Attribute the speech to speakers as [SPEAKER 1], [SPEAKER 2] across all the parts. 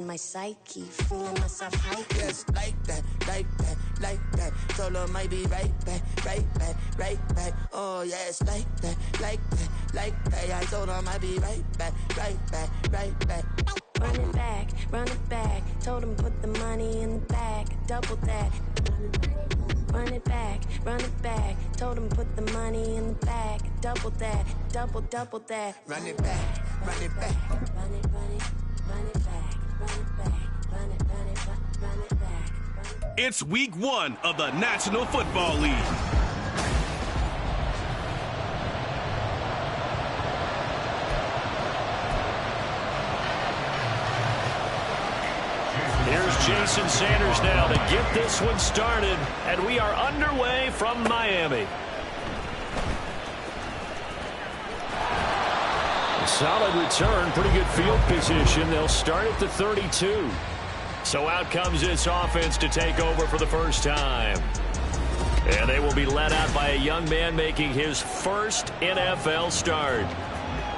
[SPEAKER 1] My psyche, feeling myself hype.
[SPEAKER 2] Yes, like that, like that, like that. Told her might be right back, right back, right back. Oh yes, like that, like that, like that. I told her might be right back, right back, right back.
[SPEAKER 1] Run it back, run it back. Told him put the money in the bag, double that. Run it back, run it back. Told him put the money in the bag, double that, double that.
[SPEAKER 2] Run it back, run it back.
[SPEAKER 1] Run it, run it, run it back. Run it back, run it, run it, run it back.
[SPEAKER 3] It's week 1 of the National Football League.
[SPEAKER 4] Here's Jason Sanders now to get this one started, and we are underway from Miami. A solid return, pretty good field position. They'll start at the 32. So out comes this offense to take over for the first time. And they will be led out by a young man making his first NFL start.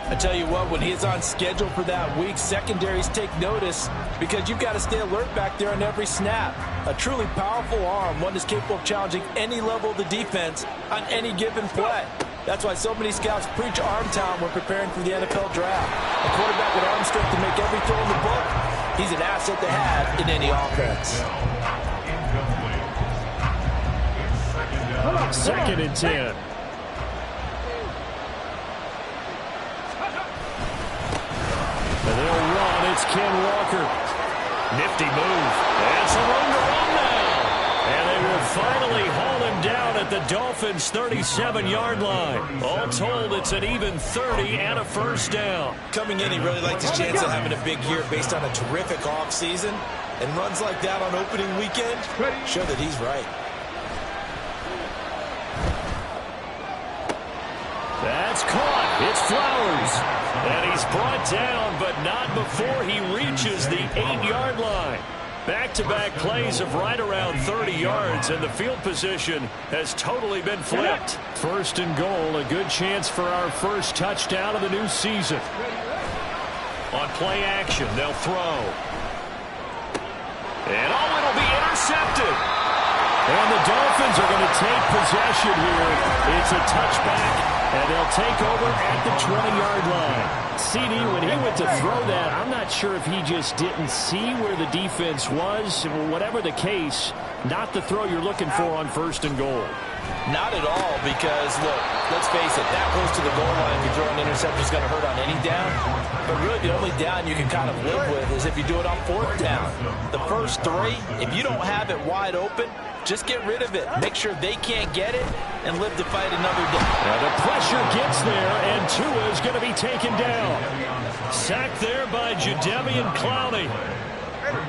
[SPEAKER 5] I tell you what, when he's on schedule for that week, secondaries take notice because you've got to stay alert back there on every snap. A truly powerful arm, one that's capable of challenging any level of the defense on any given play. That's why so many scouts preach arm talent when preparing for the NFL draft. A quarterback with arm strength to make every throw in the book, he's an asset to have in any offense.
[SPEAKER 4] 2nd and 10. And they'll run. It's Ken Walker. Nifty move. And some room to run now. And they will finally haul him down at the Dolphins' 37-yard line. All told, it's an even 30 and a first down.
[SPEAKER 5] Coming in, he really liked his chance of having a big year based on a terrific offseason. And runs like that on opening weekend show that he's right.
[SPEAKER 4] That's caught. It's Flowers. And he's brought down, but not before he reaches the 8-yard line. Back-to-back plays of right around 30 yards, and the field position has totally been flipped. 1st and goal, a good chance for our first touchdown of the new season. On play action, they'll throw. And it'll be intercepted. And the Dolphins are going to take possession here. It's a touchback, and they'll take over at the 20-yard line. CD, when he went to throw that, I'm not sure if he just didn't see where the defense was. Whatever the case, not the throw you're looking for on 1st and goal.
[SPEAKER 5] Not at all, because, look, let's face it, that close to the goal line, if you throw an interception, is going to hurt on any down. But really, the only down you can kind of live with is if you do it on 4th down. The first 3, if you don't have it wide open, just get rid of it. Make sure they can't get it and live to fight another day.
[SPEAKER 4] Now the pressure gets there, and Tua is going to be taken down. Sacked there by Jadeveon Clowney.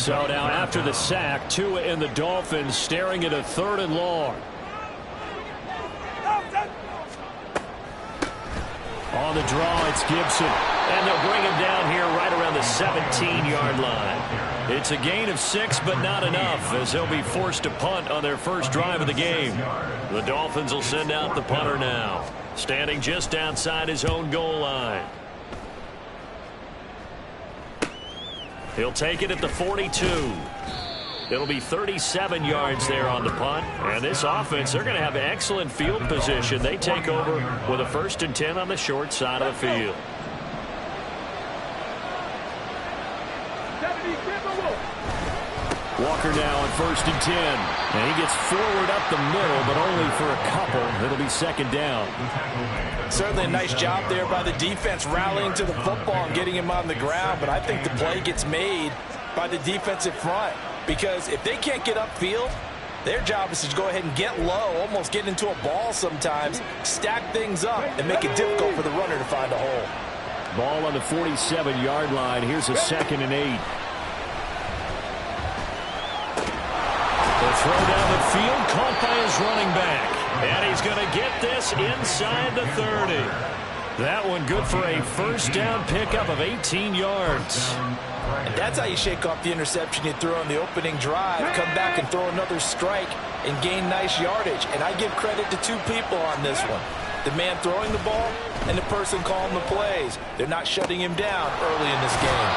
[SPEAKER 4] So now after the sack, Tua and the Dolphins staring at a 3rd and long. On the draw, it's Gibson. And they'll bring him down here right around the 17-yard line. It's a gain of 6, but not enough, as they'll be forced to punt on their first drive of the game. The Dolphins will send out the punter now, standing just outside his own goal line. He'll take it at the 42. It'll be 37 yards there on the punt. And this offense, they're going to have excellent field position. They take over with a 1st and 10 on the short side of the field. Walker now on 1st and 10. And he gets forward up the middle, but only for a couple. It'll be 2nd down.
[SPEAKER 5] Certainly a nice job there by the defense rallying to the football and getting him on the ground. But I think the play gets made by the defensive front. Because if they can't get upfield, their job is to go ahead and get low, almost get into a ball sometimes, stack things up, and make it difficult for the runner to find a hole.
[SPEAKER 4] Ball on the 47-yard line. Here's a 2nd and 8. They'll throw down the field, caught by his running back. And he's going to get this inside the 30. That one good for a 1st down pickup of 18 yards.
[SPEAKER 5] And that's how you shake off the interception you threw on the opening drive. Come back and throw another strike and gain nice yardage. And I give credit to 2 people on this one. The man throwing the ball and the person calling the plays. They're not shutting him down early in this game.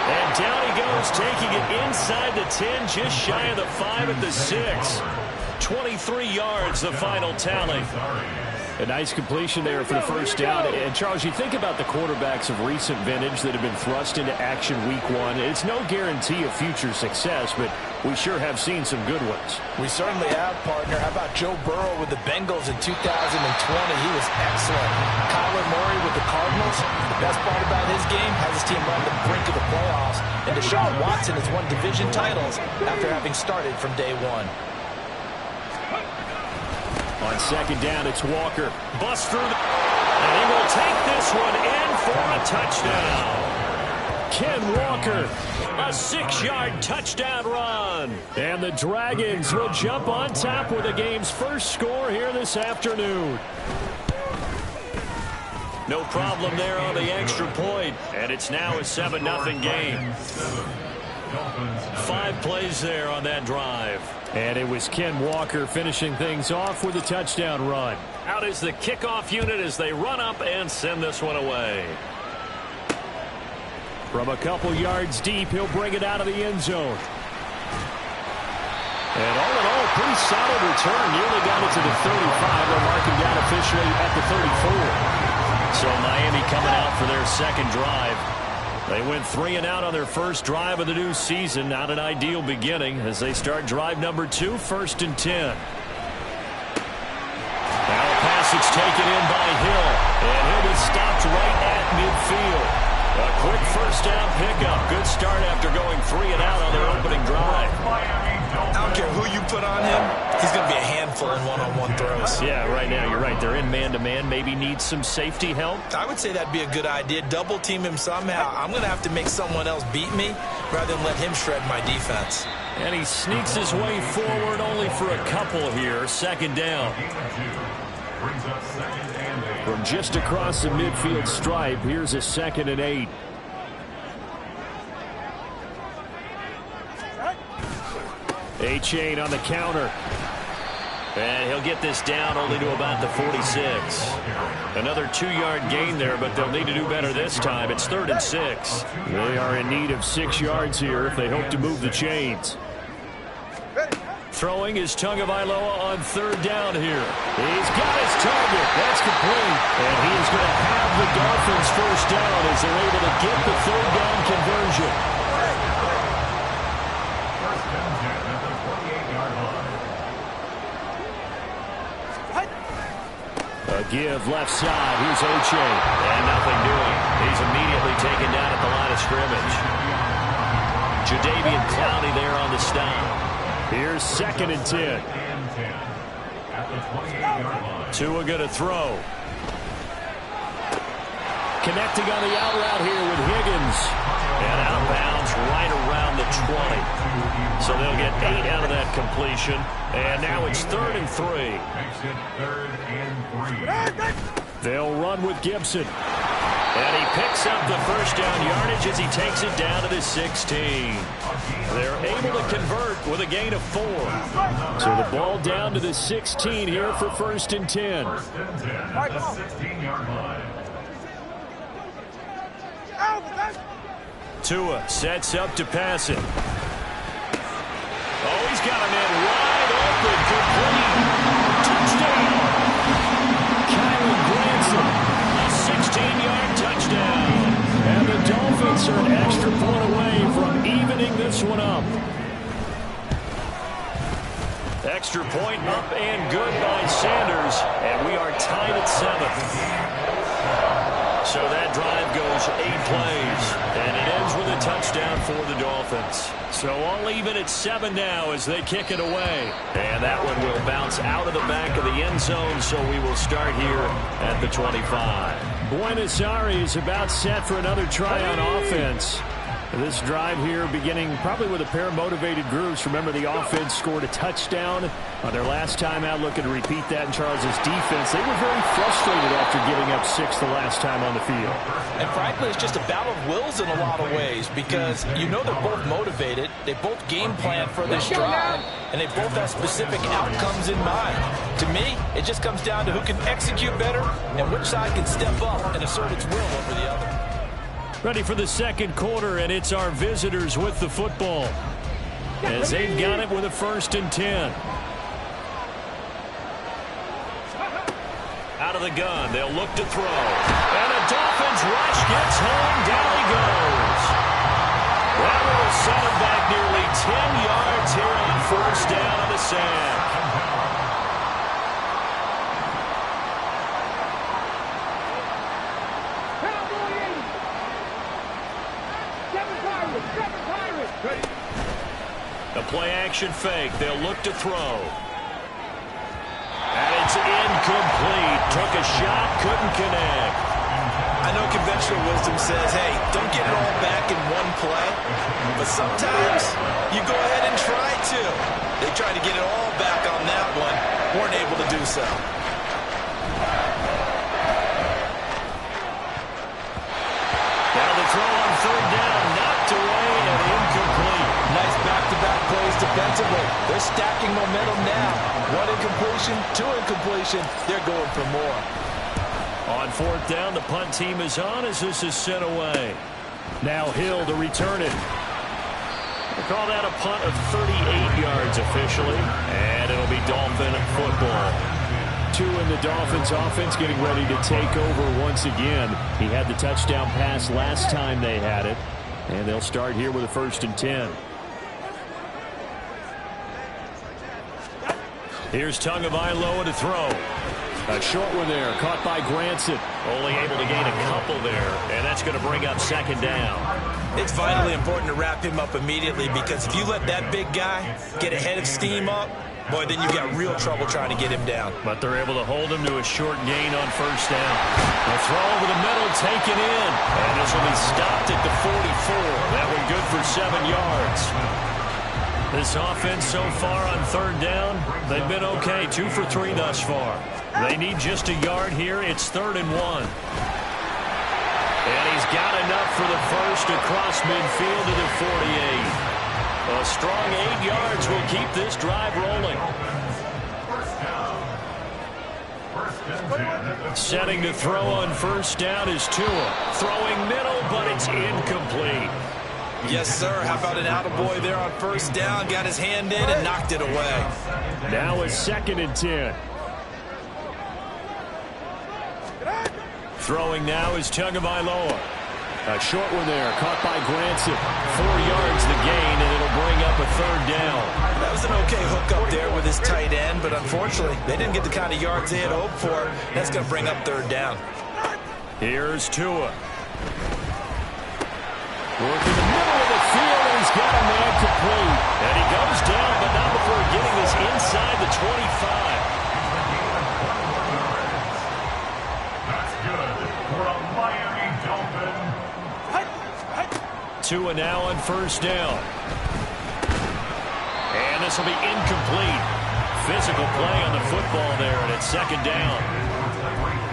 [SPEAKER 4] And down he goes, taking it inside the 10, just shy of the 5 at the 6. 23 yards, the final tally.
[SPEAKER 5] A nice completion there for the first down. And, Charles, you think about the quarterbacks of recent vintage that have been thrust into action week 1. It's no guarantee of future success, but we sure have seen some good ones.
[SPEAKER 6] We certainly have, partner. How about Joe Burrow with the Bengals in 2020? He was excellent. Kyler Murray with the Cardinals. The best part about his game has his team on the brink of the playoffs. And Deshaun Watson has won division titles after having started from day 1.
[SPEAKER 4] On second down, it's Walker. Bust through the... And he will take this one in for a touchdown. Ken Walker, a 6-yard touchdown run. And the Dragons will jump on top with the game's first score here this afternoon. No problem there on the extra point. And it's now a 7-0 game. 5 plays there on that drive.
[SPEAKER 5] And it was Ken Walker finishing things off with a touchdown run.
[SPEAKER 4] Out is the kickoff unit as they run up and send this one away.
[SPEAKER 5] From a couple yards deep, he'll bring it out of the end zone.
[SPEAKER 4] And all in all, pretty solid return. Nearly got it to the 35. They're marking down officially at the 34. So Miami coming out for their second drive. They went 3 and out on their first drive of the new season. Not an ideal beginning as they start drive number 2, 1st and 10. Now a passage taken in by Hill, and he'll be stopped right at midfield. A quick first down pickup. Good start after going 3 and out on their opening drive.
[SPEAKER 6] I don't care who you put on him. He's going to be a handful in one-on-one throws.
[SPEAKER 4] Yeah, right now you're right. They're in man-to-man. Maybe need some safety help.
[SPEAKER 6] I would say that'd be a good idea. Double team him somehow. I'm going to have to make someone else beat me rather than let him shred my defense.
[SPEAKER 4] And he sneaks his way forward only for a couple here. Second down.
[SPEAKER 5] From just across the midfield stripe, here's a 2nd and 8. A-Chain on the counter.
[SPEAKER 4] And he'll get this down only to about the 46. Another 2-yard gain there, but they'll need to do better this time. It's 3rd and 6.
[SPEAKER 5] They are in need of 6 yards here if they hope to move the chains.
[SPEAKER 4] Throwing is Tagovailoa on 3rd down here. He's got his target. That's complete. And he is going to have the Dolphins first down as they're able to get the 3rd down conversion.
[SPEAKER 5] A give left side. Here's Oche.
[SPEAKER 4] And nothing doing. He's immediately taken down at the line of scrimmage. Jadeveon Clowney there on the stop.
[SPEAKER 5] Here's 2nd and 10.
[SPEAKER 4] Tua going to throw.
[SPEAKER 5] Connecting on the out route here with Higgins.
[SPEAKER 4] And out of bounds right around the 20. So they'll get 8 out of that completion. And now it's 3rd and 3.
[SPEAKER 5] They'll run with Gibson.
[SPEAKER 4] And he picks up the first down yardage as he takes it down to the 16. They're able to convert with a gain of 4.
[SPEAKER 5] So the ball down to the 16 here for 1st and 10.
[SPEAKER 4] Tua sets up to pass it. Oh, he's got him in wide open, complete. Touchdown. Kylan Granson, a 16-yard touchdown.
[SPEAKER 5] And the Dolphins are an extra point away from evening this one up.
[SPEAKER 4] Extra point up and good by Sanders. And we are tied at 7. So that drive goes 8 plays. And it ends with a touchdown for the Dolphins. So all even at 7 now as they kick it away. And that one will bounce out of the back of the end zone. So we will start here at the 25.
[SPEAKER 5] Buenos Aires about set for another try on offense. This drive here beginning probably with a pair of motivated groups. Remember, the offense scored a touchdown on their last time out. Looking to repeat that in Charles's defense. They were very frustrated after giving up 6 the last time on the field.
[SPEAKER 6] And frankly, it's just a battle of wills in a lot of ways because you know they're both motivated. They both game plan for this drive, and they both have specific outcomes in mind. To me, it just comes down to who can execute better and which side can step up and assert its will over the other.
[SPEAKER 4] Ready for the second quarter, and it's our visitors with the football as they've got it with a 1st and 10. Out of the gun, they'll look to throw. And a Dolphins rush gets home. Down he goes. That will set him back nearly 10 yards here on 1st down on the sand. A play-action fake. They'll look to throw. And it's incomplete. Took a shot, couldn't connect.
[SPEAKER 6] I know conventional wisdom says, hey, don't get it all back in one play. But sometimes you go ahead and try to. They tried to get it all back on that one. Weren't able to do so.
[SPEAKER 4] Now the throw on 3rd down. Knocked away and incomplete.
[SPEAKER 5] Nice back-to-back plays defensively. They're stacking momentum now. 1 incompletion, 2 incompletion. They're going for more.
[SPEAKER 4] On 4th down, the punt team is on as this is sent away. Now Hill to return it. We'll call that a punt of 38 yards officially. And it'll be Dolphin football. 2 in the Dolphins offense getting ready to take over once again. He had the touchdown pass last time they had it. And they'll start here with a 1st and 10. Here's Tagovailoa to throw. A short one there, caught by Granson. Only able to gain a couple there, and that's going to bring up 2nd down.
[SPEAKER 6] It's vitally important to wrap him up immediately because if you let that big guy get ahead of steam up, boy, then you've got real trouble trying to get him down.
[SPEAKER 4] But they're able to hold him to a short gain on 1st down. The throw over the middle, taken in. And this will be stopped at the 44. That one good for 7 yards. This offense so far on 3rd down, they've been okay. 2 for 3 thus far. They need just a yard here. It's 3rd and 1. And he's got enough for the first across midfield to the 48. A strong 8 yards will keep this drive rolling. Setting to throw on 1st down is Tua. Throwing middle, but it's incomplete.
[SPEAKER 6] Yes, sir. How about an attaboy there on 1st down? Got his hand in and knocked it away.
[SPEAKER 4] Now it's 2nd and 10. Throwing now is Tagovailoa. A short one there, caught by Granson. 4 yards the gain, and it'll bring up a 3rd down.
[SPEAKER 6] That was an okay hook up there with his tight end, but unfortunately, they didn't get the kind of yards they had hoped for. That's going to bring up 3rd down.
[SPEAKER 4] Here's Tua. Working the middle of the field, and he's got a man complete. And he goes down, but not before getting this inside the 25. Tua now on 1st down. And this will be incomplete. Physical play on the football there, and it's 2nd down.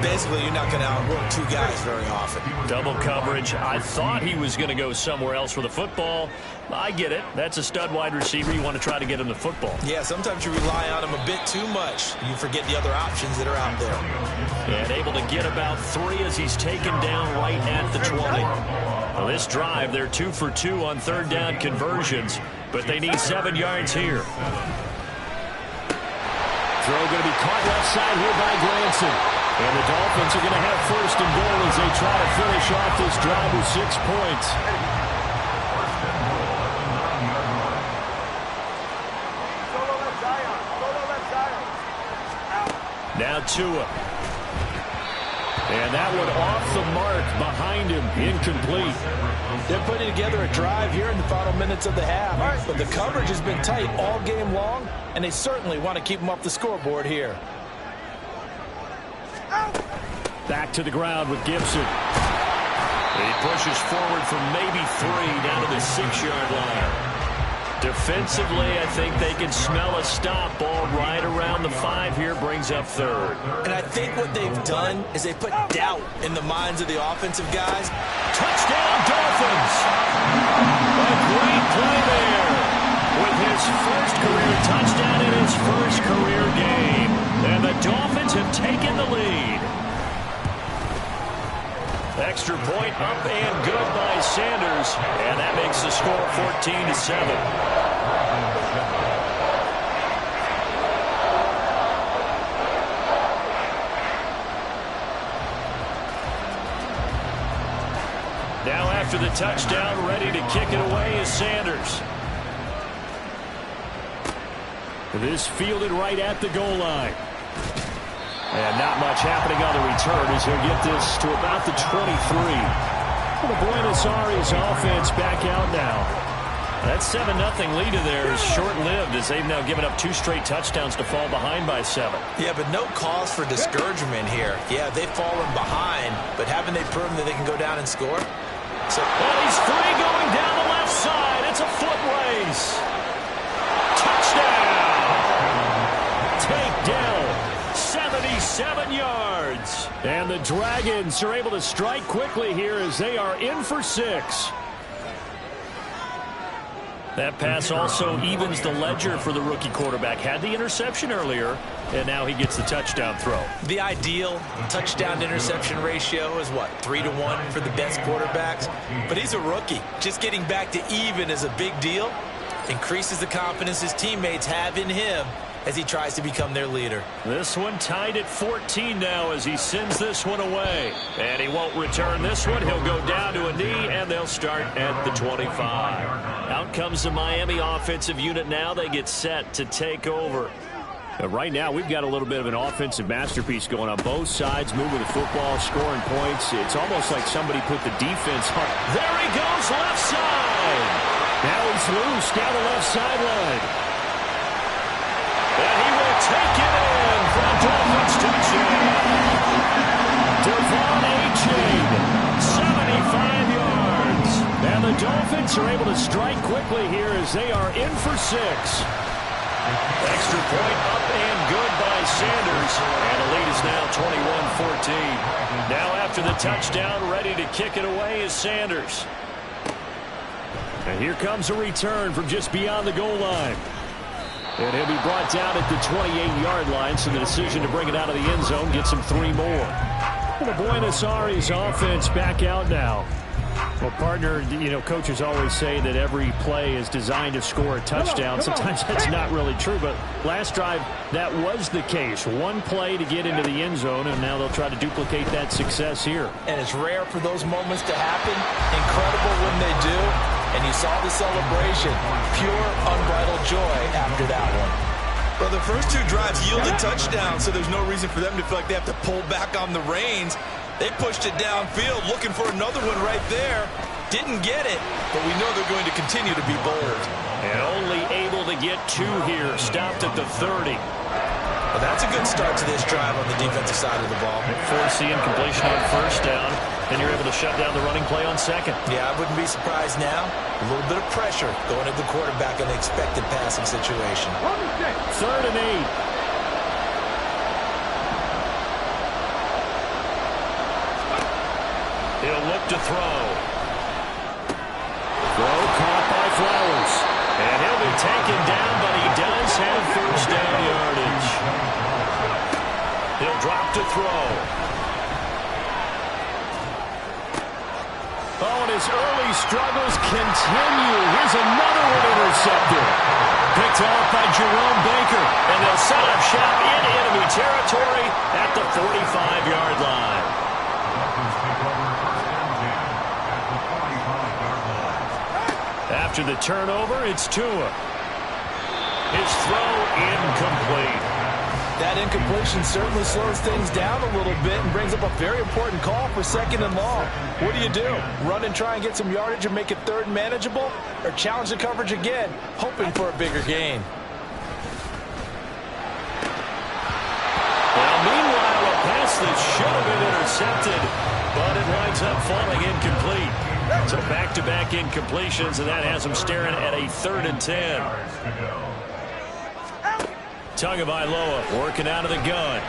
[SPEAKER 6] Basically, you're not going to outwork 2 guys very often.
[SPEAKER 4] Double coverage. I thought he was going to go somewhere else for the football. I get it. That's a stud wide receiver. You want to try to get him the football.
[SPEAKER 6] Yeah, sometimes you rely on him a bit too much. You forget the other options that are out there.
[SPEAKER 4] And able to get about 3 as he's taken down right at the 20. Well, this drive, they're 2 for 2 on 3rd down conversions, but they need 7 yards here. Throw going to be caught left side here by Granson. And the Dolphins are going to have 1st and goal as they try to finish off this drive with 6 points. Now Tua. And that one off the mark behind him, incomplete.
[SPEAKER 5] They're putting together a drive here in the final minutes of the half. But the coverage has been tight all game long, and they certainly want to keep them off the scoreboard here.
[SPEAKER 4] Back to the ground with Gibson. He pushes forward from maybe 3 down to the 6-yard line. Defensively, I think they can smell a stop. Ball right around the 5 here, brings up 3rd.
[SPEAKER 6] And I think what they've done is they put doubt in the minds of the offensive guys.
[SPEAKER 4] Touchdown, Dolphins! A great play there with his first career touchdown in his first career game. And the Dolphins have taken the lead. Extra extra point up and good by Sanders. And that makes the score 14-7. Now after the touchdown, ready to kick it away is Sanders. This fielded right at the goal line. And not much happening on the return as he'll get this to about the 23. Well, the Buenos Aires offense back out now. That 7-0 lead of theirs is short-lived as they've now given up 2 straight touchdowns to fall behind by 7.
[SPEAKER 6] Yeah, but no cause for discouragement here. Yeah, they've fallen behind, but haven't they proven that they can go down and score?
[SPEAKER 4] So, he's free going down the left side. It's a foot race. Touchdown. Takedown. 77 yards. And the Dragons are able to strike quickly here as they are in for 6. That pass also evens the ledger for the rookie quarterback. Had the interception earlier, and now he gets the touchdown throw.
[SPEAKER 6] The ideal touchdown-to-interception ratio is, what, 3-to-1 for the best quarterbacks? But he's a rookie. Just getting back to even is a big deal. Increases the confidence his teammates have in him as he tries to become their leader. This one tied at 14 now as he sends this one away. And he won't return this one. He'll go down to a knee, and they'll start at the 25. Out comes the Miami offensive unit now. They get set to take over. Right now, we've got a little bit of an offensive masterpiece going on both sides, moving the football, scoring points. It's almost like somebody put the defense on. There he goes, left side. Now he's loose down the left sideline. And he will take it in for a Dolphins touchdown. Devon Achane, 75 yards. And the Dolphins are able to strike quickly here as they are in for 6. Extra point up and good by Sanders. And the lead is now 21-14. Now after the touchdown, ready to kick it away is Sanders. And here comes a return from just beyond the goal line. And he'll be brought down at the 28-yard line, so the decision to bring it out of the end zone gets him 3 more. Well, the Buenos Aires offense back out now. Well, partner, coaches always say that every play is designed to score a touchdown. Sometimes that's not really true, but last drive, that was the case. One play to get into the end zone, and now they'll try to duplicate that success here. And it's rare for those moments to happen. Incredible when they do. And you saw the celebration. Pure, unbridled joy after that one.
[SPEAKER 7] Well, the first 2 drives yielded touchdowns, so there's no reason for them to feel like they have to pull back on the reins. They pushed it downfield, looking for another one right there. Didn't get it, but we know they're going to continue to be bold.
[SPEAKER 4] And only able to get 2 here. Stopped at the 30.
[SPEAKER 6] Well, that's a good start to this drive on the defensive side of the ball.
[SPEAKER 4] Force the incompletion on first down, and you're able to shut down the running play on second.
[SPEAKER 6] Yeah, I wouldn't be surprised now. A little bit of pressure going at the quarterback in the expected passing situation.
[SPEAKER 4] 3rd and 8. He'll look to throw. Throw caught by Flowers. And he'll be taken down, but he does have first down yardage. He'll drop to throw. Oh, and his early struggles continue. Here's another one intercepted. Picked off by Jerome Baker. And they'll set up shop in enemy territory at the 45-yard line. After the turnover, it's Tua. His throw incomplete.
[SPEAKER 5] That incompletion certainly slows things down a little bit and brings up a very important call for 2nd and long. What do? Run and try and get some yardage and make it 3rd and manageable? Or challenge the coverage again, hoping for a bigger gain?
[SPEAKER 4] Well, meanwhile, a pass that should have been intercepted, but it winds up falling incomplete. So back-to-back incompletions, and that has him staring at a 3rd and 10. Tagovailoa working out of the gun.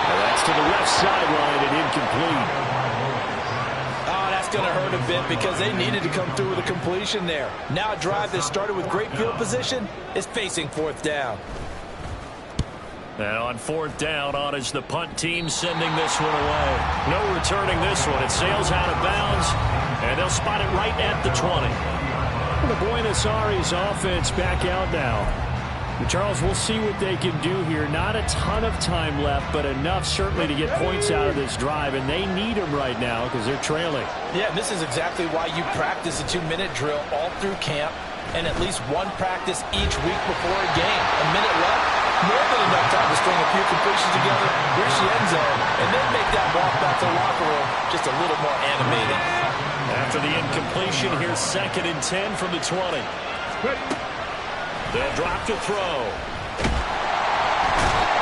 [SPEAKER 4] Well, that's to the left sideline and incomplete.
[SPEAKER 5] Oh, that's going to hurt a bit because they needed to come through with a completion there. Now a drive that started with great field position is facing 4th down.
[SPEAKER 4] And on fourth down, on is the punt team sending this one away. No returning this one. It sails out of bounds, and they'll spot it right at the 20.
[SPEAKER 8] The Buenos Aires offense back out now. Charles, we'll see what they can do here. Not a ton of time left, but enough certainly to get points out of this drive, and they need them right now because they're trailing.
[SPEAKER 6] Yeah, this is exactly why you practice a 2-minute drill all through camp and at least one practice each week before a game. A minute left, more than enough time to string a few completions together, reach the end zone, and then make that walk back to the locker room just a little more animated.
[SPEAKER 4] After the incompletion, here's 2nd and 10 from the 20. They'll drop to throw.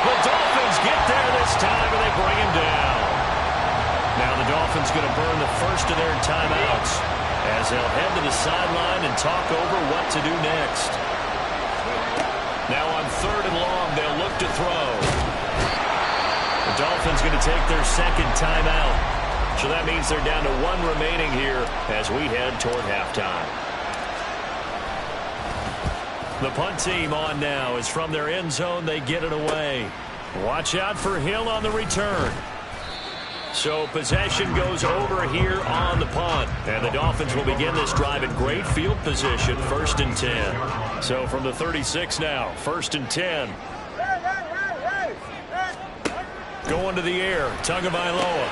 [SPEAKER 4] The Dolphins get there this time, and they bring him down. Now the Dolphins going to burn the first of their timeouts as they'll head to the sideline and talk over what to do next. Now on 3rd and long, they'll look to throw. The Dolphins going to take their 2nd timeout. So that means they're down to 1 remaining here as we head toward halftime. The punt team on now is from their end zone. They get it away. Watch out for Hill on the return. So possession goes over here on the punt. And the Dolphins will begin this drive in great field position, 1st and 10. So from the 36 now, 1st and 10. Going to the air, Tagovailoa.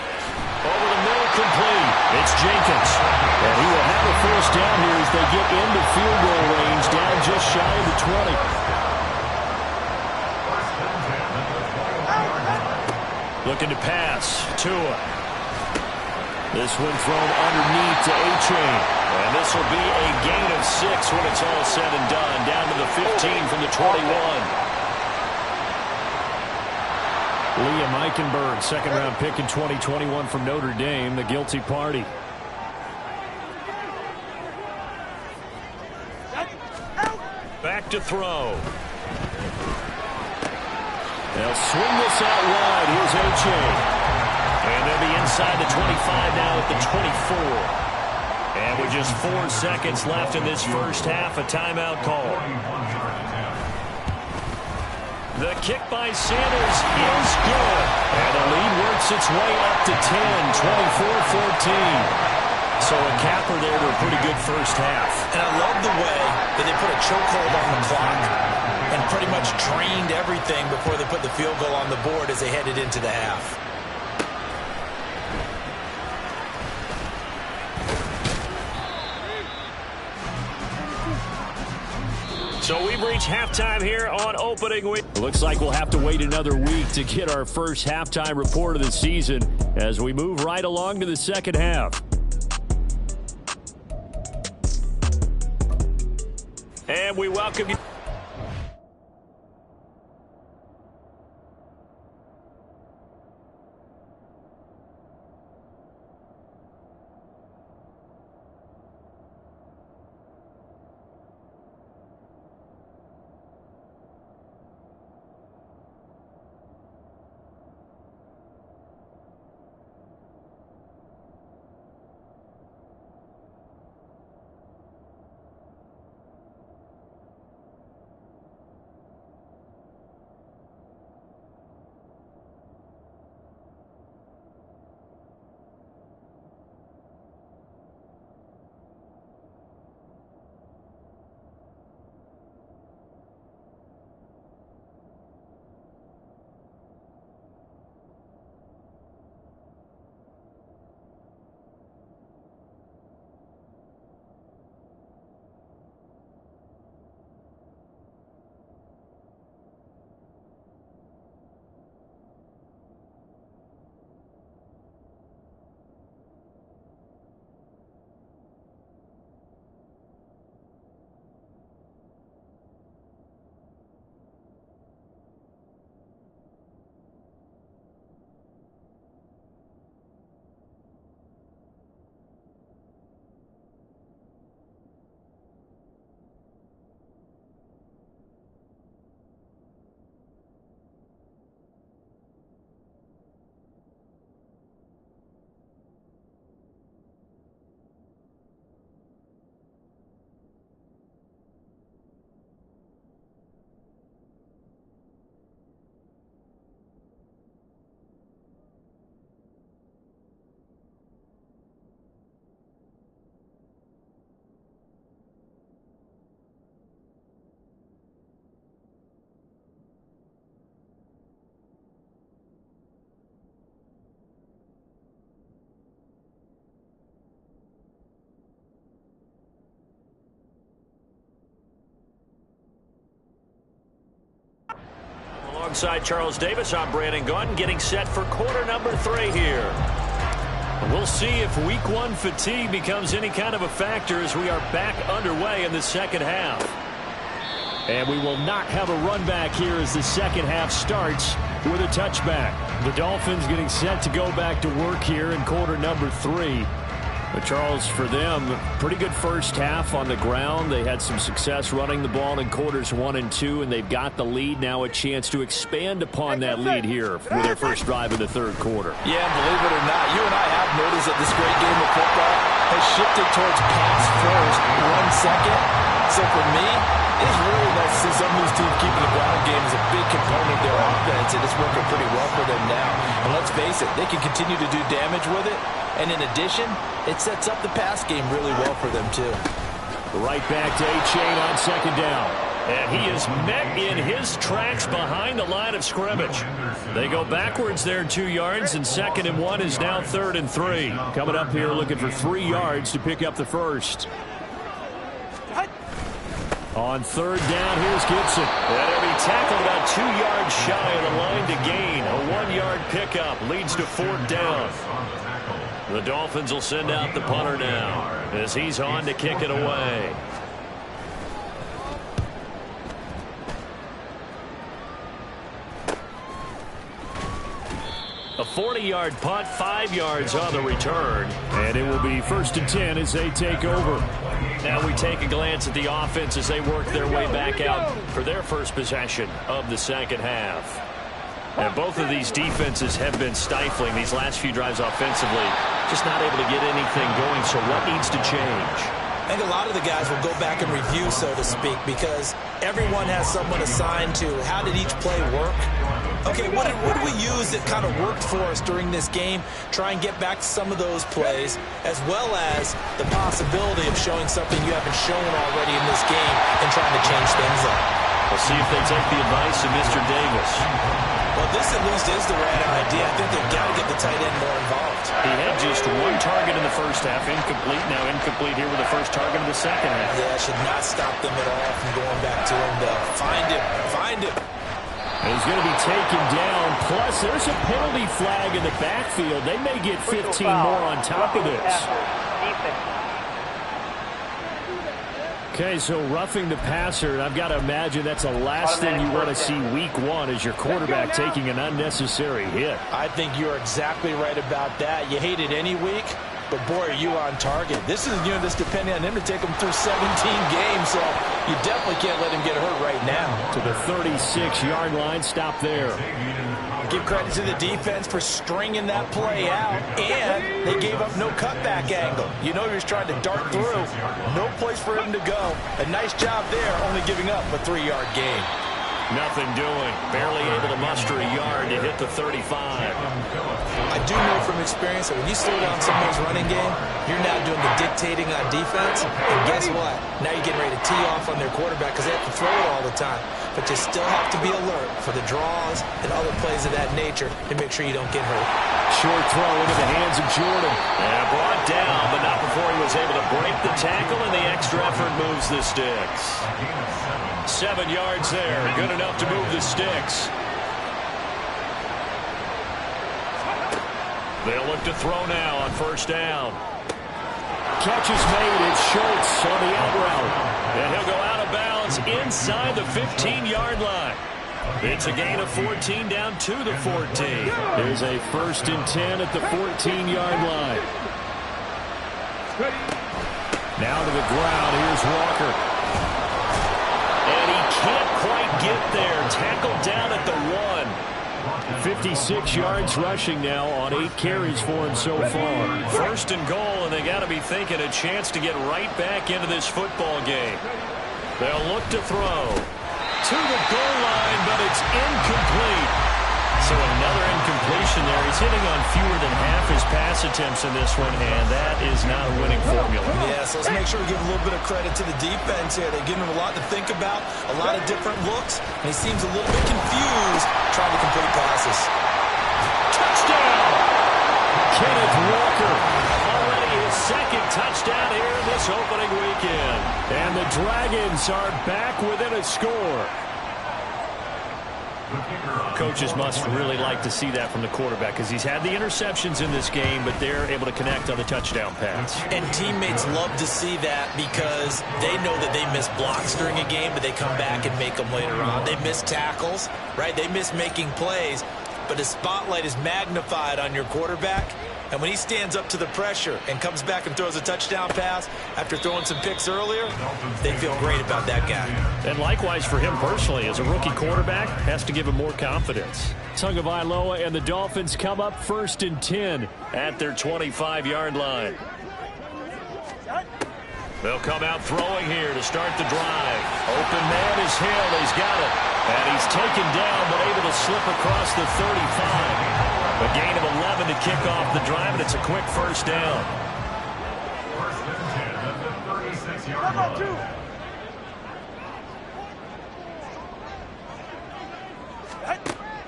[SPEAKER 4] Over the middle, complete. It's Jenkins.
[SPEAKER 8] And he will have a first down here as they get into field goal range, down just shy of the 20.
[SPEAKER 4] Looking to pass. Tua. This one thrown underneath to A-Chain. And this will be a gain of 6 when it's all said and done. Down to the 15 from the 21.
[SPEAKER 8] Liam Eichenberg, 2nd-round pick in 2021 from Notre Dame, the guilty party.
[SPEAKER 4] Back to throw.
[SPEAKER 8] They'll swing this out wide. Here's A-Chain.
[SPEAKER 4] And they'll be inside the 25 now at the 24. And with just 4 seconds left in this first half, a timeout call. The kick by Sanders is good. And the lead works its way up to 10, 24-14. So a capper there to a pretty good first half.
[SPEAKER 6] And I love the way that they put a chokehold on the clock and pretty much drained everything before they put the field goal on the board as they headed into the half.
[SPEAKER 4] So we've reached halftime here on opening week.
[SPEAKER 8] Looks like we'll have to wait another week to get our first halftime report of the season as we move right along to the second half.
[SPEAKER 4] And we welcome you. alongside Charles Davis, I'm Brandon Gaudin, getting set for quarter number 3 here. We'll see if week 1 fatigue becomes any kind of a factor as we are back underway in the second half. And we will not have a run back here as the second half starts with a touchback. The Dolphins getting set to go back to work here in quarter number 3. But Charles, for them, pretty good first half on the ground. They had some success running the ball in quarters 1 and 2, and they've got the lead now, a chance to expand upon that lead here with their first drive in the third quarter.
[SPEAKER 6] Yeah, believe it or not, you and I have noticed that this great game of football has shifted towards pass first, 1 second. So for me, it's really nice to see some of these teams keeping the ground game as a big component of their offense, and it's working pretty well for them now. And let's face it, they can continue to do damage with it. And in addition, it sets up the pass game really well for them, too.
[SPEAKER 8] Right back to A-Chain on second down. And he is met in his tracks behind the line of scrimmage. They go backwards there 2 yards, and 2nd and 1 is now 3rd and 3. Coming up here looking for 3 yards to pick up the first. On 3rd down, here's Gibson. And he'll be tackled about 2 yards shy of the line to gain. A 1-yard pickup leads to 4th down. The Dolphins will send out the punter now as he's on to kick it away. A 40-yard punt, 5 yards on the return. And it will be 1st and 10 as they take over. Now we take a glance at the offense as they work their way back out for their first possession of the second half. And both of these defenses have been stifling these last few drives offensively. Just not able to get anything going, so what needs to change?
[SPEAKER 6] I think a lot of the guys will go back and review, so to speak, because everyone has someone assigned to how did each play work. Okay, what did we use that kind of worked for us during this game? Try and get back to some of those plays, as well as the possibility of showing something you haven't shown already in this game and trying to change things up.
[SPEAKER 8] We'll see if they take the advice of Mr. Davis.
[SPEAKER 6] Well, this at least is the right idea. I think they've got to get the tight end more involved.
[SPEAKER 8] He had just 1 target in the first half, incomplete. Now incomplete here with the first target of the second half.
[SPEAKER 6] Yeah, should not stop them at all from going back to him, though. Find him.
[SPEAKER 8] And he's going to be taken down. Plus, there's a penalty flag in the backfield. They may get 15 more on top of this. Okay, so roughing the passer, and I've got to imagine that's the last thing you want to see week 1 is your quarterback taking an unnecessary hit.
[SPEAKER 6] I think you're exactly right about that. You hate it any week, but boy, are you on target. This is a unit that's depending on him to take him through 17 games, so you definitely can't let him get hurt right now.
[SPEAKER 8] To the 36-yard line, stop there.
[SPEAKER 6] Give credit to the defense for stringing that play out, and they gave up no cutback angle. You know he was trying to dart through. No place for him to go. A nice job there, only giving up a 3-yard gain.
[SPEAKER 8] Nothing doing. Barely able to muster a yard to hit the 35.
[SPEAKER 6] I do know from experience that when you slow down someone's running game, you're now doing the dictating on defense. And guess what? Now you're getting ready to tee off on their quarterback because they have to throw it all the time. But you still have to be alert for the draws and other plays of that nature to make sure you don't get hurt.
[SPEAKER 8] Short throw into the hands of Jordan. And brought down, but not before he was able to break the tackle, and the extra effort moves the sticks. 7 yards there, good enough to move the sticks. They'll look to throw now on 1st down. Catch is made. It's Schultz on the out route. And he'll go out of bounds inside the 15-yard line. It's a gain of 14 down to the 14. There's a 1st and 10 at the 14-yard line. Now to the ground. Here's Walker. And he can't quite get there. Tackled down at the 1. 56 yards rushing now on 8 carries for him so far. 1st and goal, and they got to be thinking a chance to get right back into this football game. They'll look to throw to the goal line, but it's incomplete. So another incompletion there. He's hitting on fewer than half his pass attempts in this one, and that is not a winning formula.
[SPEAKER 6] Yeah, so let's make sure we give a little bit of credit to the defense here. They're giving him a lot to think about, a lot of different looks, and he seems a little bit confused trying to complete passes.
[SPEAKER 8] Touchdown! Kenneth Walker. Already his 2nd touchdown here in this opening weekend. And the Dragons are back within a score. Coaches must really like to see that from the quarterback because he's had the interceptions in this game, but they're able to connect on the touchdown pass.
[SPEAKER 6] And teammates love to see that because they know that they miss blocks during a game, but they come back and make them later on. They miss tackles, right? They miss making plays, but the spotlight is magnified on your quarterback. And when he stands up to the pressure and comes back and throws a touchdown pass after throwing some picks earlier, they feel great about that guy.
[SPEAKER 8] And likewise for him personally, as a rookie quarterback, has to give him more confidence. Tagovailoa and the Dolphins come up 1st and 10 at their 25-yard line. They'll come out throwing here to start the drive. Open man is Hill. He's got it. And he's taken down but able to slip across the 35. A gain of 11 to kick off the drive, and it's a quick first down.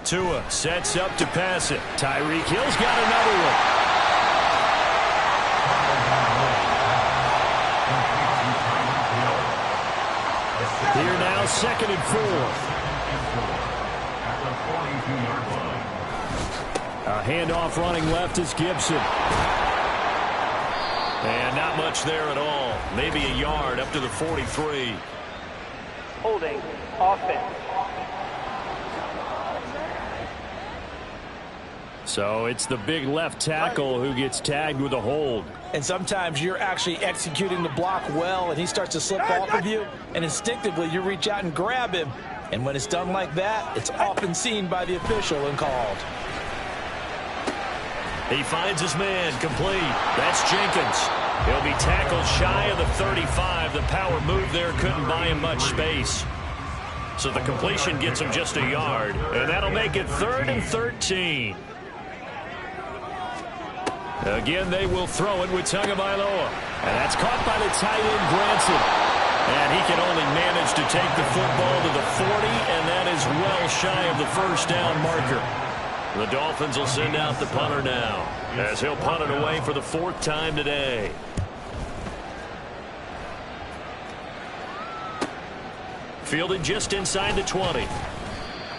[SPEAKER 8] Tua sets up to pass it. Tyreek Hill's got another one. Here now, 2nd and 4. A handoff running left is Gibson. And not much there at all. Maybe a yard up to the 43.
[SPEAKER 9] Holding offense.
[SPEAKER 8] So it's the big left tackle who gets tagged with a hold.
[SPEAKER 6] And sometimes you're actually executing the block well, and he starts to slip off of you, and instinctively you reach out and grab him. And when it's done like that, it's often seen by the official and called.
[SPEAKER 8] He finds his man complete. That's Jenkins. He'll be tackled shy of the 35. The power move there couldn't buy him much space. So the completion gets him just a yard. And that'll make it 3rd and 13. Again, they will throw it with Tagovailoa. And that's caught by the tight end, Granson. And he can only manage to take the football to the 40, and that is well shy of the first down marker. The Dolphins will send out the punter now, as he'll punt it away for the 4th time today. Fielded just inside the 20.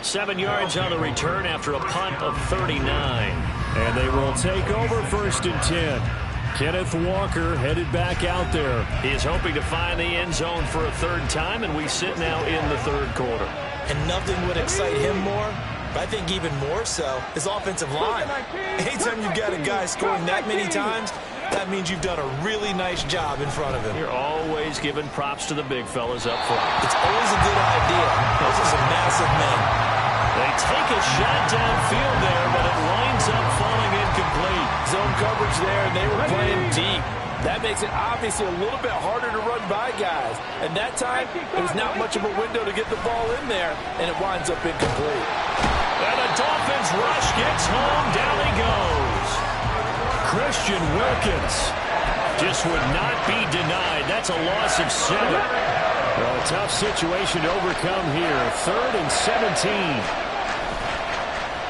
[SPEAKER 8] 7 yards on the return after a punt of 39. And they will take over 1st and 10. Kenneth Walker headed back out there. He is hoping to find the end zone for a 3rd time, and we sit now in the 3rd quarter.
[SPEAKER 6] And nothing would excite him more, but I think even more so, his offensive line. Anytime you've got a guy scoring that many times, that means you've done a really nice job in front of him.
[SPEAKER 8] You're always giving props to the big fellas up front.
[SPEAKER 6] It's always a good idea. Those are some massive men.
[SPEAKER 8] They take a shot downfield there, but it winds up falling incomplete.
[SPEAKER 6] Zone coverage there, and they were playing deep. That makes it obviously a little bit harder to run by guys. And that time, there was not much of a window to get the ball in there, and it winds up incomplete.
[SPEAKER 8] And the Dolphins rush gets home. Down he goes. Christian Wilkins just would not be denied. That's a loss of 7. Well, a tough situation to overcome here. 3rd and 17.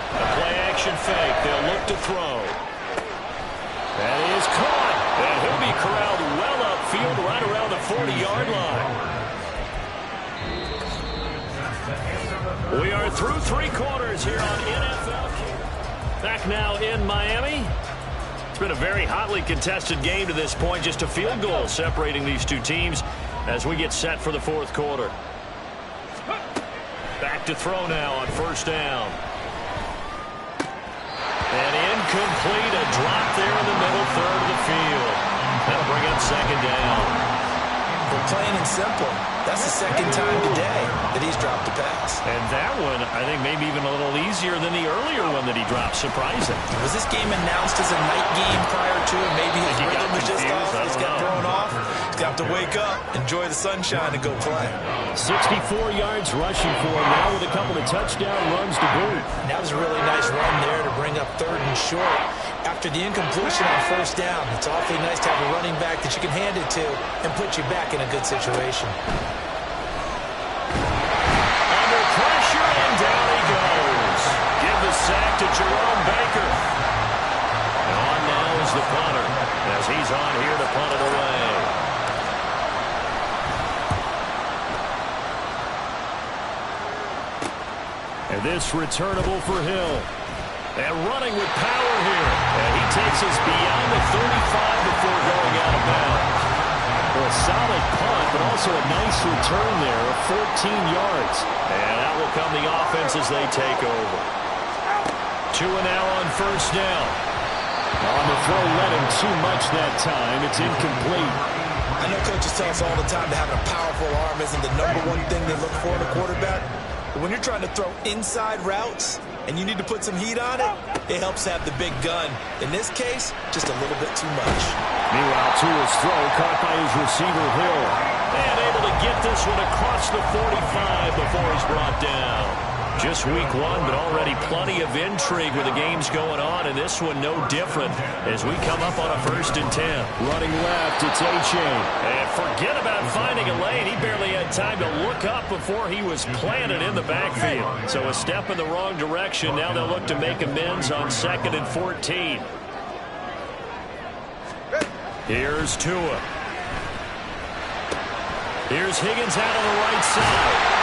[SPEAKER 8] A play-action fake. They'll look to throw. That is caught. And he'll be corralled well upfield right around the 40-yard line. We are through 3 quarters here on NFL. Back now in Miami. It's been a very hotly contested game to this point. Just a field goal separating these two teams as we get set for the 4th quarter. Back to throw now on 1st down. And incomplete, a drop there in the middle 3rd of the field. That'll bring up 2nd down.
[SPEAKER 6] Well, plain and simple, that's the 2nd time today that he's dropped a pass.
[SPEAKER 8] And that one, I think, maybe even a little easier than the earlier one that he dropped. Surprising.
[SPEAKER 6] Was this game announced as a night game prior to it? Maybe his rhythm was just off. He's got thrown off. He's got to wake up, enjoy the sunshine, and go play.
[SPEAKER 8] 64 yards rushing for him now with a couple of touchdown runs to boot.
[SPEAKER 6] That was a really nice run there to bring up 3rd and short. After the incompletion on 1st down, it's awfully nice to have a running back that you can hand it to and put you back in a good situation.
[SPEAKER 8] Under pressure, and down he goes. Give the sack to Jerome Baker. And on now is the punter as he's on here to punt it away. And And this returnable for Hill. And running with power here. And he takes us beyond the 35 before going out of bounds. Well, a solid punt, but also a nice return there of 14 yards. And that will come the offense as they take over. Tua now on first down. On the throw, led him too much that time. It's incomplete.
[SPEAKER 6] I know coaches tell us all the time that having a powerful arm isn't the #1 thing they look for in a quarterback. But when you're trying to throw inside routes and you need to put some heat on it, it helps have the big gun. In this case, just a little bit too much.
[SPEAKER 8] Meanwhile, Tua's throw caught by his receiver, Hill. And able to get this one across the 45 before he's brought down. Just week 1, but already plenty of intrigue with the games going on, and this one no different as we come up on a 1st and 10. Running left, it's Achane. And forget about finding a lane. He barely had time to look up before he was planted in the backfield. So a step in the wrong direction. Now they'll look to make amends on 2nd and 14. Here's Tua. Here's Higgins out on the right side.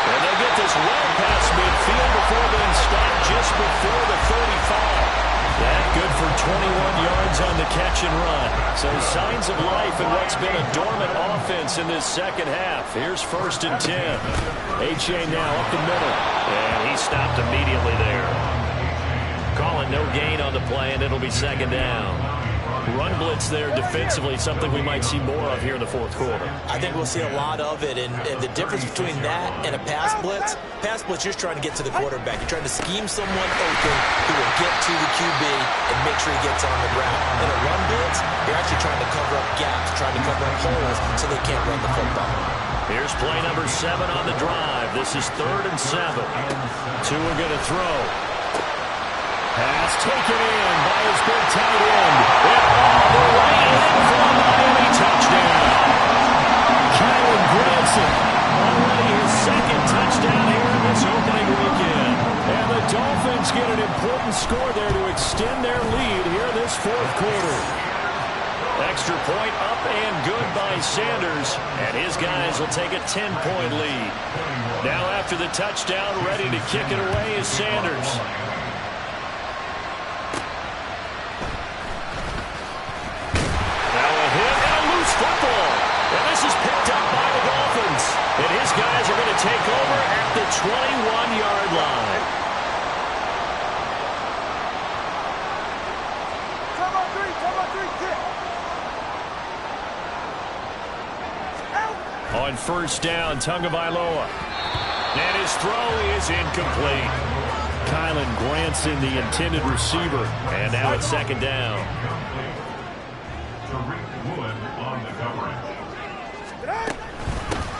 [SPEAKER 8] And they'll get this well past midfield before being stopped just before the 35. That good for 21 yards on the catch and run. So signs of life in what's been a dormant offense in this second half. Here's 1st and 10. Achane now up the middle. And he stopped immediately there. Calling no gain on the play, and it'll be 2nd down. Run blitz there defensively, something we might see more of here in the 4th quarter.
[SPEAKER 6] I think we'll see a lot of it, and the difference between that and a pass blitz, you're just trying to get to the quarterback. You're trying to scheme someone open who will get to the QB and make sure he gets on the ground. In a run blitz, you're actually trying to cover up gaps, trying to cover up holes so they can't run the football.
[SPEAKER 8] Here's play number 7 on the drive. This is 3rd and 7. Tua going to throw. Pass taken in by his big tight end. And all the way in for a Miami touchdown. Kylen Granson, already his 2nd touchdown here in this opening weekend. And the Dolphins get an important score there to extend their lead here in this 4th quarter. Extra point up and good by Sanders. And his guys will take a 10-point lead. Now after the touchdown, ready to kick it away is Sanders. Football. And this is picked up by the Dolphins. And his guys are going to take over at the 21-yard line. On 1st down, Tagovailoa. And his throw is incomplete. Kylen Granson, the intended receiver. And now it's 2nd down.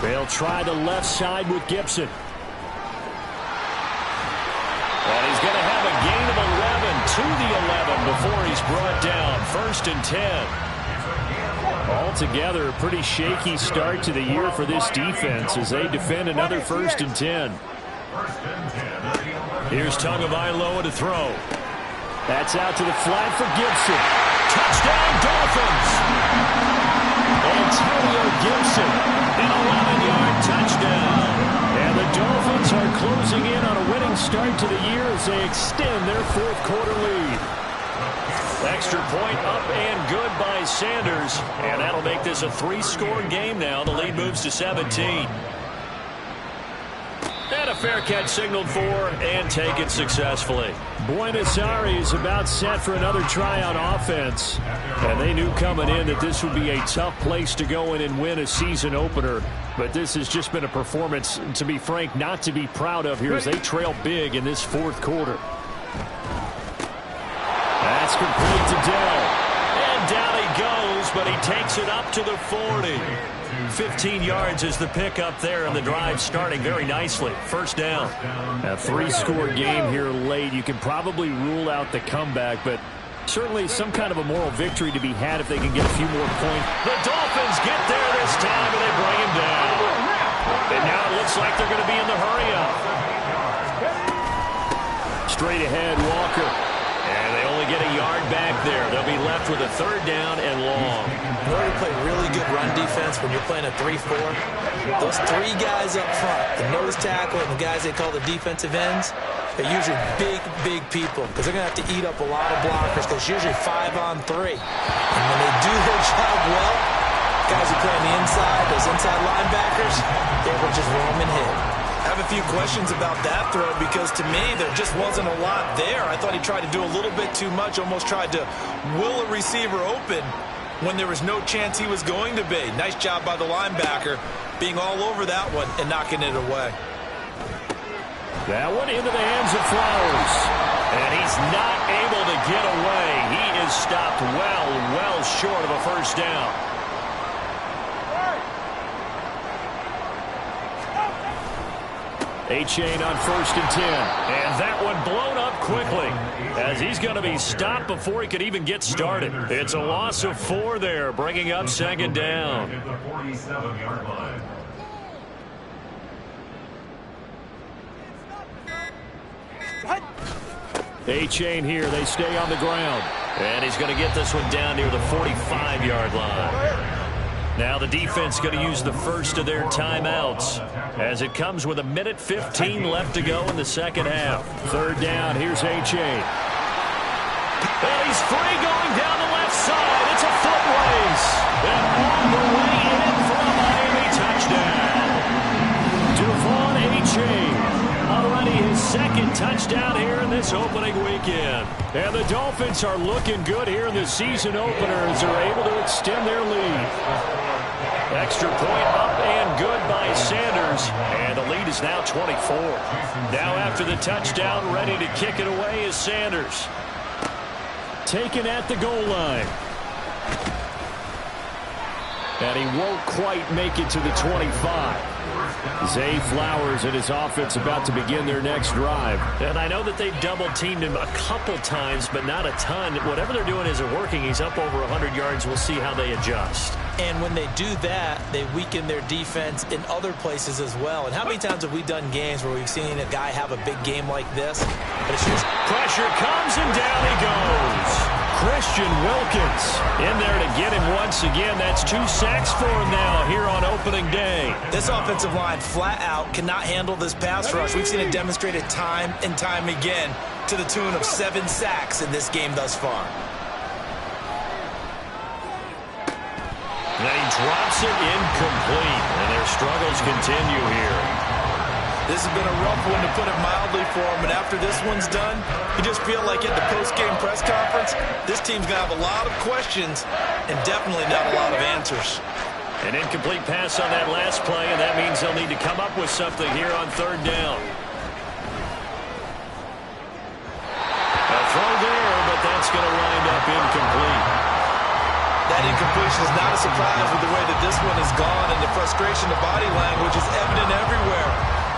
[SPEAKER 8] They'll try the left side with Gibson. And he's going to have a gain of 11 to the 11 before he's brought down. 1st and 10. Altogether, a pretty shaky start to the year for this defense as they defend another 1st and 10. Here's Tagovailoa to throw. That's out to the flat for Gibson. Touchdown, Dolphins! Antonio Gibson, an 11-yard touchdown. And the Dolphins are closing in on a winning start to the year as they extend their 4th quarter lead. Extra point up and good by Sanders. And that'll make this a 3-score game now. The lead moves to 17. And a fair catch signaled for and taken successfully. Buenos Aires about set for another try on offense. And they knew coming in that this would be a tough place to go in and win a season opener. But this has just been a performance, to be frank, not to be proud of here as they trail big in this 4th quarter. That's complete to Dell. And down he goes, but he takes it up to the 40. 15 yards is the pickup there, and the drive starting very nicely. 1st down. A 3-score game here late. You can probably rule out the comeback, but certainly some kind of a moral victory to be had if they can get a few more points. The Dolphins get there this time, and they bring him down. And now it looks like they're going to be in the hurry-up. Straight ahead, Walker. And they only
[SPEAKER 4] to get a yard back there. They'll be left with a 3rd down and long.
[SPEAKER 6] In order to play really good run defense when you're playing a 3-4, those 3 guys up front, the nose tackle and the guys they call the defensive ends, they're usually big people because they're going to have to eat up a lot of blockers because it's usually 5-on-3. And when they do their job well, guys who play on the inside, those inside linebackers, they will just roam and hit.
[SPEAKER 7] I have a few questions about that throw because to me there just wasn't a lot there. I thought he tried to do a little bit too much, almost tried to will a receiver open when there was no chance he was going to be. Nice job by the linebacker being all over that one and knocking it away.
[SPEAKER 8] That one into the hands of Flowers.
[SPEAKER 4] And he's not able to get away. He is stopped well short of a 1st down.
[SPEAKER 8] Achane on 1st and 10.
[SPEAKER 4] And that one blown up quickly as he's going to be stopped before he could even get started. It's a loss of 4 there, bringing up 2nd down.
[SPEAKER 8] Achane here. They stay on the ground.
[SPEAKER 4] And he's going to get this one down near the 45-yard line. Now the defense going to use the first of their timeouts as it comes with 1:15 left to go in the 2nd half.
[SPEAKER 8] 3rd down. Here's Achane.
[SPEAKER 4] And he's free going down the left side. It's a foot race. And all the way in for a Miami touchdown.
[SPEAKER 8] Devon Achane.
[SPEAKER 4] Already his 2nd touchdown here in this opening weekend.
[SPEAKER 8] And the Dolphins are looking good here in the season opener as they're able to extend their lead.
[SPEAKER 4] Extra point up and good by Sanders. And the lead is now 24. Now after the touchdown, ready to kick it away is Sanders.
[SPEAKER 8] Taken at the goal line. And he won't quite make it to the 25. Zay Flowers and his offense about to begin their next drive.
[SPEAKER 4] And I know that they've double-teamed him a couple times, but not a ton. Whatever they're doing isn't working. He's up over 100 yards. We'll see how they adjust.
[SPEAKER 6] And when they do that, they weaken their defense in other places as well. And how many times have we done games where we've seen a guy have a big game like this? But it's just
[SPEAKER 4] pressure comes and down he goes. Christian Wilkins in there to get him once again. That's 2 sacks for him now here on opening day.
[SPEAKER 6] This offensive line flat out cannot handle this pass rush. We've seen it demonstrated time and time again to the tune of 7 sacks in this game thus far.
[SPEAKER 4] And he drops it incomplete, and their struggles continue here.
[SPEAKER 7] This has been a rough one, to put it mildly, for him. And after this one's done, you just feel like at the post-game press conference, this team's going to have a lot of questions and definitely not a lot of answers.
[SPEAKER 4] An incomplete pass on that last play, and that means they'll need to come up with something here on 3rd down. A throw there, but that's going to wind up incomplete.
[SPEAKER 7] That incompletion is not a surprise with the way that this one has gone, and the frustration, the body language is evident everywhere.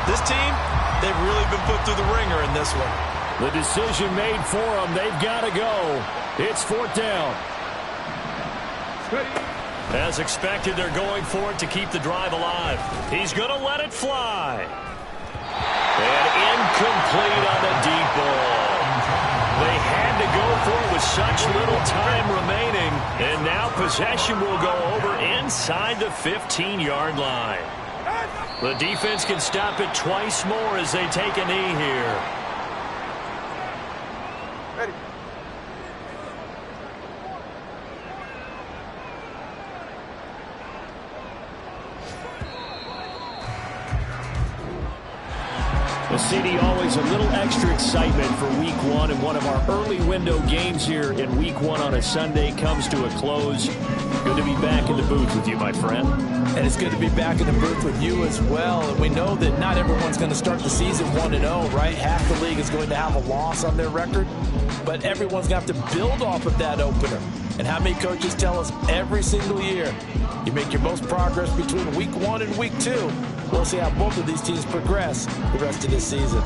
[SPEAKER 7] This team, they've really been put through the ringer in this one.
[SPEAKER 8] The decision made for them. They've got to go. It's 4th down.
[SPEAKER 4] As expected, they're going for it to keep the drive alive. He's going to let it fly. And incomplete on the deep ball. They had to go for it with such little time remaining. And now possession will go over inside the 15-yard line. The defense can stop it twice more as they take a knee here.
[SPEAKER 10] Ready.
[SPEAKER 8] The CD, always a little extra excitement for Week 1, and one of our early window games here in Week 1 on a Sunday comes to a close. Good to be back in the booth with you, my friend.
[SPEAKER 6] And it's good to be back in the booth with you as well. And we know that not everyone's going to start the season 1-0, right? Half the league is going to have a loss on their record. But everyone's going to have to build off of that opener. And how many coaches tell us every single year, you make your most progress between Week 1 and Week 2. We'll see how both of these teams progress the rest of this season.